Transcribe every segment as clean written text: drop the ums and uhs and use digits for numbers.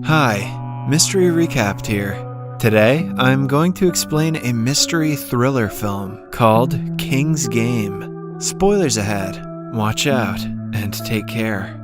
Hi, Mystery Recapped here. Today, I'm going to explain a mystery thriller film called King's Game. Spoilers ahead. Watch out and take care.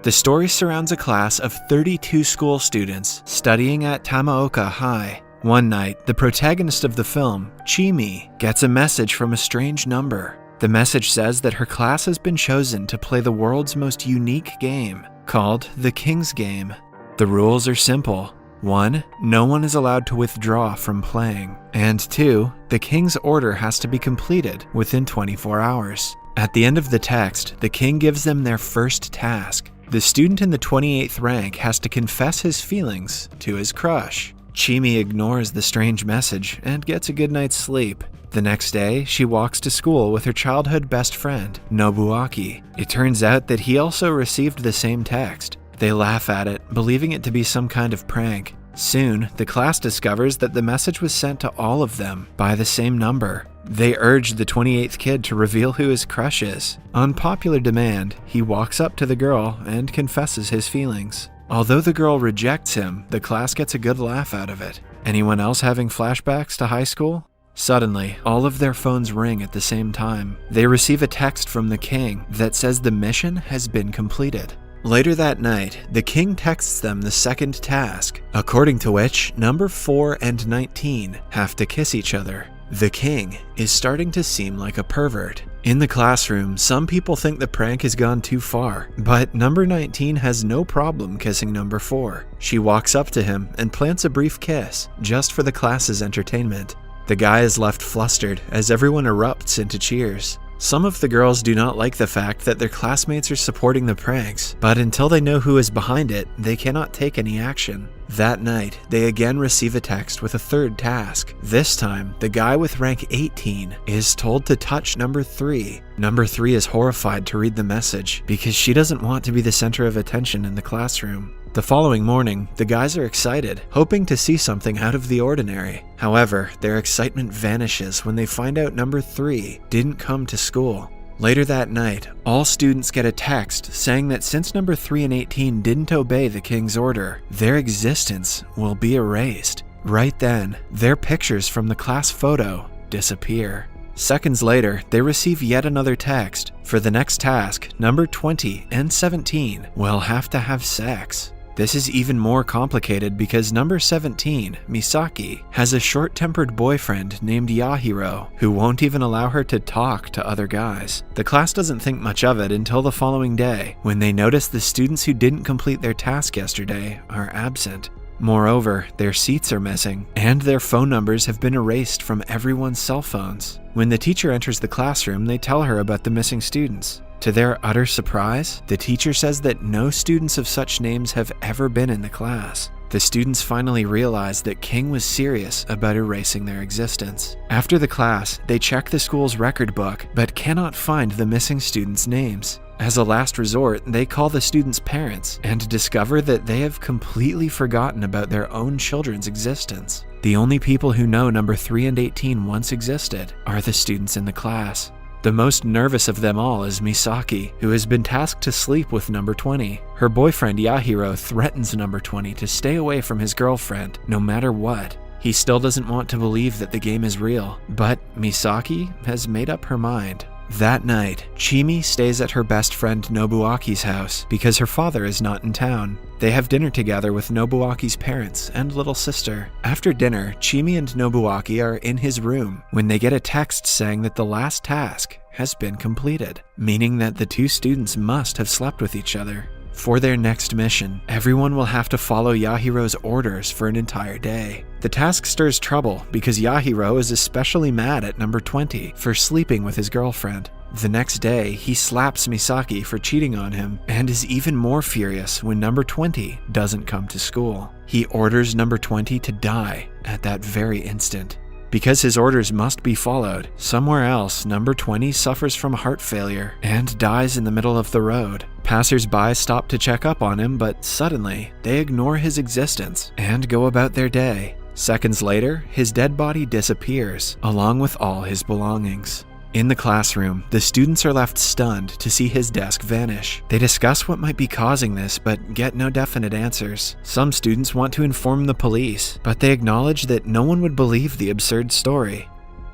The story surrounds a class of 32 school students studying at Tamaoka High. One night, the protagonist of the film, Chimi, gets a message from a strange number. The message says that her class has been chosen to play the world's most unique game, called the King's Game. The rules are simple. 1. No one is allowed to withdraw from playing. And 2. The King's order has to be completed within 24 hours. At the end of the text, the king gives them their first task. The student in the 28th rank has to confess his feelings to his crush. Chimi ignores the strange message and gets a good night's sleep. The next day, she walks to school with her childhood best friend, Nobuaki. It turns out that he also received the same text. They laugh at it, believing it to be some kind of prank. Soon, the class discovers that the message was sent to all of them by the same number. They urge the 28th kid to reveal who his crush is. On popular demand, he walks up to the girl and confesses his feelings. Although the girl rejects him, the class gets a good laugh out of it. Anyone else having flashbacks to high school? Suddenly, all of their phones ring at the same time. They receive a text from the king that says the mission has been completed. Later that night, the king texts them the second task, according to which number 4 and 19 have to kiss each other. The king is starting to seem like a pervert. In the classroom, some people think the prank has gone too far, but number 19 has no problem kissing number 4. She walks up to him and plants a brief kiss, just for the class's entertainment. The guy is left flustered as everyone erupts into cheers. Some of the girls do not like the fact that their classmates are supporting the pranks, but until they know who is behind it, they cannot take any action. That night, they again receive a text with a third task. This time, the guy with rank 18 is told to touch number 3. Number 3 is horrified to read the message because she doesn't want to be the center of attention in the classroom. The following morning, the guys are excited, hoping to see something out of the ordinary. However, their excitement vanishes when they find out number 3 didn't come to school. Later that night, all students get a text saying that since number 3 and 18 didn't obey the king's order, their existence will be erased. Right then, their pictures from the class photo disappear. Seconds later, they receive yet another text. For the next task, number 20 and 17 will have to have sex. This is even more complicated because number 17, Misaki, has a short-tempered boyfriend named Yahiro who won't even allow her to talk to other guys. The class doesn't think much of it until the following day, when they notice the students who didn't complete their task yesterday are absent. Moreover, their seats are missing, and their phone numbers have been erased from everyone's cell phones. When the teacher enters the classroom, they tell her about the missing students. To their utter surprise, the teacher says that no students of such names have ever been in the class. The students finally realize that King was serious about erasing their existence. After the class, they check the school's record book, but cannot find the missing students' names. As a last resort, they call the students' parents and discover that they have completely forgotten about their own children's existence. The only people who know number 3 and 18 once existed are the students in the class. The most nervous of them all is Misaki, who has been tasked to sleep with number 20. Her boyfriend Yahiro threatens number 20 to stay away from his girlfriend, no matter what. He still doesn't want to believe that the game is real, but Misaki has made up her mind. That night, Chimi stays at her best friend Nobuaki's house because her father is not in town. They have dinner together with Nobuaki's parents and little sister. After dinner, Chimi and Nobuaki are in his room when they get a text saying that the last task has been completed, meaning that the two students must have slept with each other. For their next mission, everyone will have to follow Yahiro's orders for an entire day. The task stirs trouble because Yahiro is especially mad at number 20 for sleeping with his girlfriend. The next day, he slaps Misaki for cheating on him and is even more furious when number 20 doesn't come to school. He orders number 20 to die at that very instant. Because his orders must be followed, somewhere else, number 20 suffers from heart failure and dies in the middle of the road. Passers-by stop to check up on him, but suddenly, they ignore his existence and go about their day. Seconds later, his dead body disappears, along with all his belongings. In the classroom, the students are left stunned to see his desk vanish. They discuss what might be causing this, but get no definite answers. Some students want to inform the police, but they acknowledge that no one would believe the absurd story.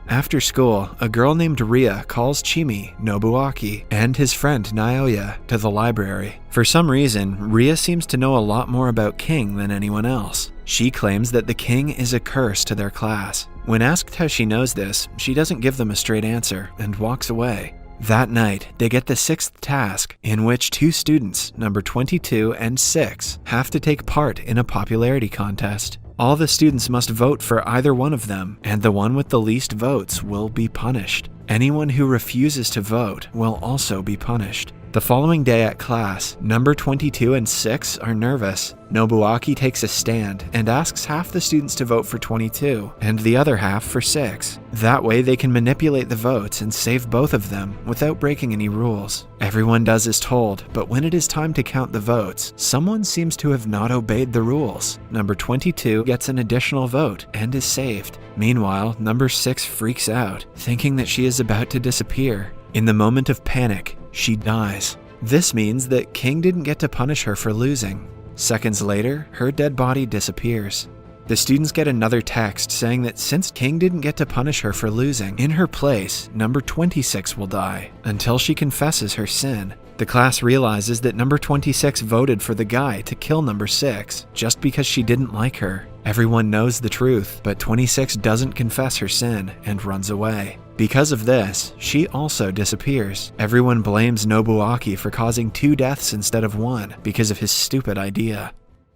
After school, a girl named Ria calls Chimi, Nobuaki, and his friend Naoya to the library. For some reason, Ria seems to know a lot more about King than anyone else. She claims that the king is a curse to their class. When asked how she knows this, she doesn't give them a straight answer and walks away. That night, they get the sixth task, in which two students, number 22 and 6, have to take part in a popularity contest. All the students must vote for either one of them, and the one with the least votes will be punished. Anyone who refuses to vote will also be punished. The following day at class, number 22 and 6 are nervous. Nobuaki takes a stand and asks half the students to vote for 22 and the other half for 6. That way they can manipulate the votes and save both of them without breaking any rules. Everyone does as told, but when it is time to count the votes, someone seems to have not obeyed the rules. Number 22 gets an additional vote and is saved. Meanwhile, number 6 freaks out, thinking that she is about to disappear. In the moment of panic, she dies. This means that King didn't get to punish her for losing. Seconds later, her dead body disappears. The students get another text saying that since King didn't get to punish her for losing, in her place, number 26 will die until she confesses her sin. The class realizes that number 26 voted for the guy to kill number 6 just because she didn't like her. Everyone knows the truth, but 26 doesn't confess her sin and runs away. Because of this, she also disappears. Everyone blames Nobuaki for causing 2 deaths instead of 1 because of his stupid idea.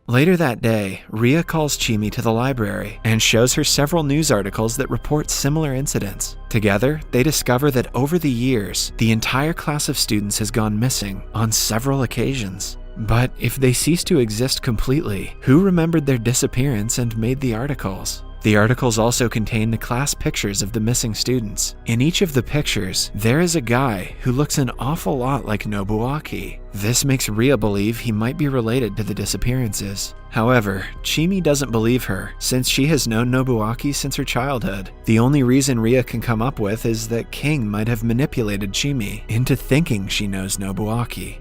Later that day, Ria calls Chimi to the library and shows her several news articles that report similar incidents. Together, they discover that over the years, the entire class of students has gone missing on several occasions. But if they cease to exist completely, who remembered their disappearance and made the articles? The articles also contain the class pictures of the missing students. In each of the pictures, there is a guy who looks an awful lot like Nobuaki. This makes Ria believe he might be related to the disappearances. However, Chimi doesn't believe her, since she has known Nobuaki since her childhood. The only reason Ria can come up with is that King might have manipulated Chimi into thinking she knows Nobuaki.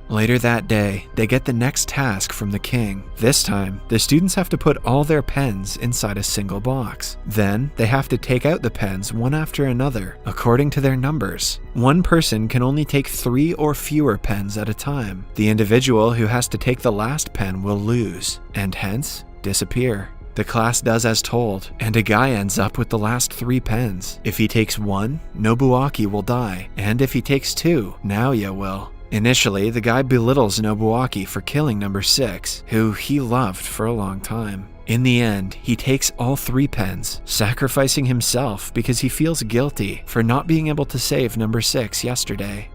Later that day, they get the next task from the king. This time, the students have to put all their pens inside a single box. Then, they have to take out the pens one after another, according to their numbers. One person can only take 3 or fewer pens at a time. The individual who has to take the last pen will lose, and hence, disappear. The class does as told, and a guy ends up with the last 3 pens. If he takes 1, Nobuaki will die, and if he takes 2, Naoya will. Initially, the guy belittles Nobuaki for killing number 6, who he loved for a long time. In the end, he takes all 3 pens, sacrificing himself because he feels guilty for not being able to save number 6 yesterday.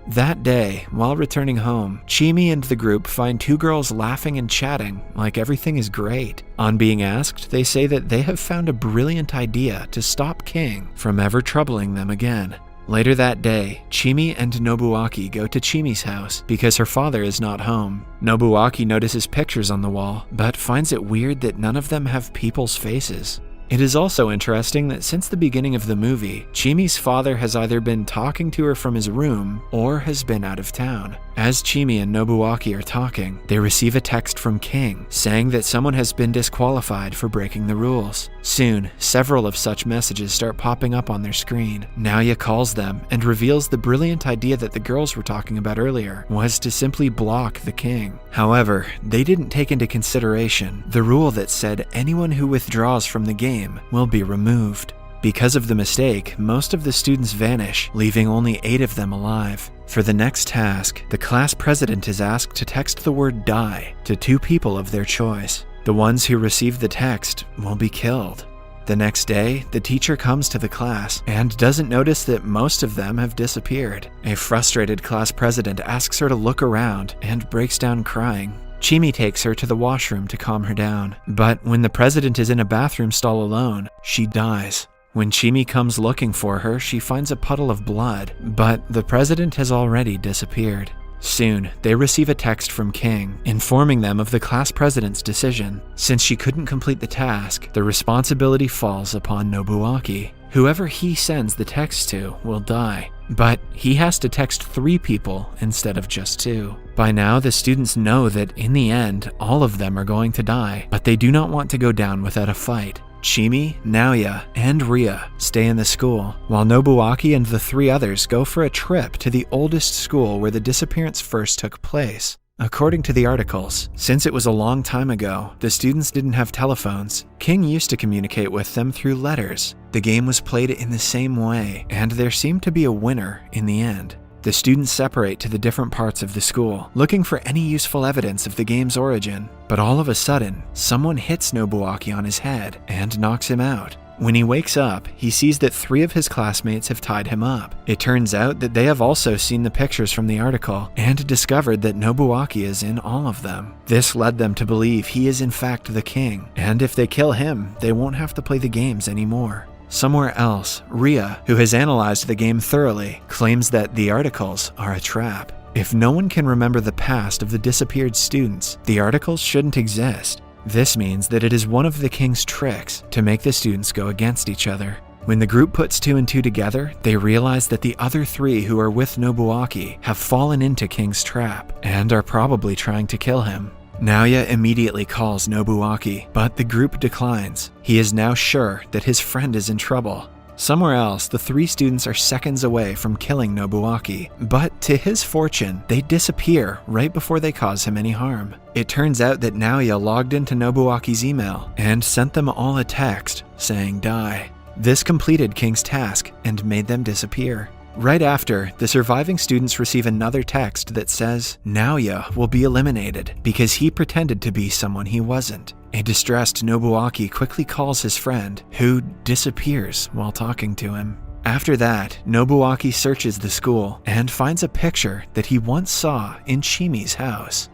That day, while returning home, Chimi and the group find 2 girls laughing and chatting like everything is great. On being asked, they say that they have found a brilliant idea to stop King from ever troubling them again. Later that day, Chimi and Nobuaki go to Chimi's house because her father is not home. Nobuaki notices pictures on the wall, but finds it weird that none of them have people's faces. It is also interesting that since the beginning of the movie, Chimi's father has either been talking to her from his room or has been out of town. As Chimi and Nobuaki are talking, they receive a text from King saying that someone has been disqualified for breaking the rules. Soon, several of such messages start popping up on their screen. Naoya calls them and reveals the brilliant idea that the girls were talking about earlier was to simply block the King. However, they didn't take into consideration the rule that said anyone who withdraws from the game will be removed. Because of the mistake, most of the students vanish, leaving only 8 of them alive. For the next task, the class president is asked to text the word die to 2 people of their choice. The ones who receive the text will be killed. The next day, the teacher comes to the class and doesn't notice that most of them have disappeared. A frustrated class president asks her to look around and breaks down crying. Chimi takes her to the washroom to calm her down, but when the president is in a bathroom stall alone, she dies. When Chimi comes looking for her, she finds a puddle of blood, but the president has already disappeared. Soon, they receive a text from King, informing them of the class president's decision. Since she couldn't complete the task, the responsibility falls upon Nobuaki, whoever he sends the text to will die. But he has to text 3 people instead of just 2. By now, the students know that in the end, all of them are going to die, but they do not want to go down without a fight. Chimi, Naoya, and Ria stay in the school, while Nobuaki and the 3 others go for a trip to the oldest school where the disappearance first took place. According to the articles, since it was a long time ago, the students didn't have telephones. King used to communicate with them through letters. The game was played in the same way, and there seemed to be a winner in the end. The students separate to the different parts of the school, looking for any useful evidence of the game's origin. But all of a sudden, someone hits Nobuaki on his head and knocks him out. When he wakes up, he sees that 3 of his classmates have tied him up. It turns out that they have also seen the pictures from the article and discovered that Nobuaki is in all of them. This led them to believe he is in fact the king, and if they kill him, they won't have to play the games anymore. Somewhere else, Ria, who has analyzed the game thoroughly, claims that the articles are a trap. If no one can remember the past of the disappeared students, the articles shouldn't exist. This means that it is one of the king's tricks to make the students go against each other. When the group puts 2 and 2 together, they realize that the other 3 who are with Nobuaki have fallen into King's trap and are probably trying to kill him. Naoya immediately calls Nobuaki, but the group declines. He is now sure that his friend is in trouble. Somewhere else, the 3 students are seconds away from killing Nobuaki, but to his fortune, they disappear right before they cause him any harm. It turns out that Naoya logged into Nobuaki's email and sent them all a text saying die. This completed King's task and made them disappear. Right after, the surviving students receive another text that says Naoya will be eliminated because he pretended to be someone he wasn't. A distressed Nobuaki quickly calls his friend, who disappears while talking to him. After that, Nobuaki searches the school and finds a picture that he once saw in Chimi's house.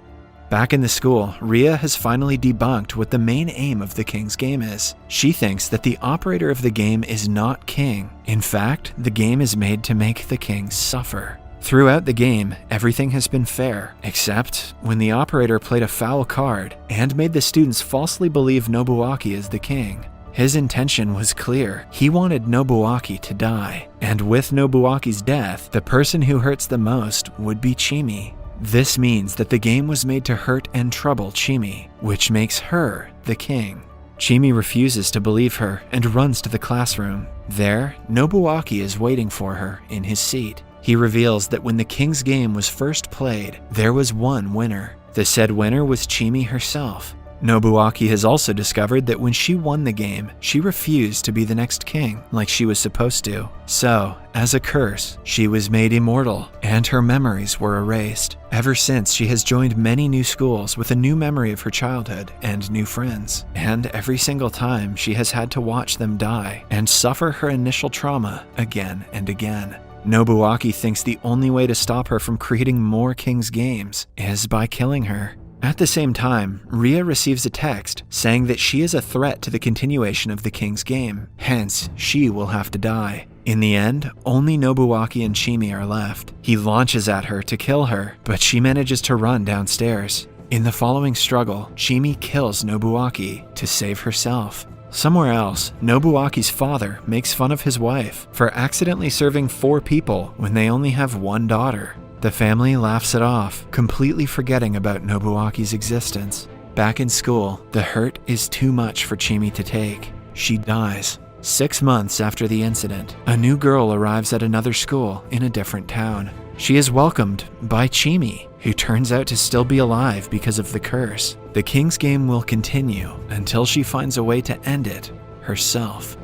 Back in the school, Ria has finally debunked what the main aim of the King's game is. She thinks that the operator of the game is not King. In fact, the game is made to make the King suffer. Throughout the game, everything has been fair, except when the operator played a foul card and made the students falsely believe Nobuaki is the king. His intention was clear. He wanted Nobuaki to die, and with Nobuaki's death, the person who hurts the most would be Chimi. This means that the game was made to hurt and trouble Chimi, which makes her the king. Chimi refuses to believe her and runs to the classroom. There, Nobuaki is waiting for her in his seat. He reveals that when the king's game was first played, there was one winner. The said winner was Chimi herself. Nobuaki has also discovered that when she won the game, she refused to be the next king like she was supposed to. So, as a curse, she was made immortal and her memories were erased. Ever since, she has joined many new schools with a new memory of her childhood and new friends. And every single time, she has had to watch them die and suffer her initial trauma again and again. Nobuaki thinks the only way to stop her from creating more King's games is by killing her. At the same time, Ria receives a text saying that she is a threat to the continuation of the King's game, hence she will have to die. In the end, only Nobuaki and Chimi are left. He launches at her to kill her, but she manages to run downstairs. In the following struggle, Chimi kills Nobuaki to save herself. Somewhere else, Nobuaki's father makes fun of his wife for accidentally serving 4 people when they only have 1 daughter. The family laughs it off, completely forgetting about Nobuaki's existence. Back in school, the hurt is too much for Chimi to take. She dies. 6 months after the incident, a new girl arrives at another school in a different town. She is welcomed by Chimi, who turns out to still be alive because of the curse. The King's game will continue until she finds a way to end it herself.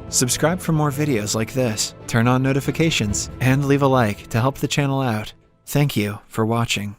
Subscribe for more videos like this, turn on notifications, and leave a like to help the channel out. Thank you for watching.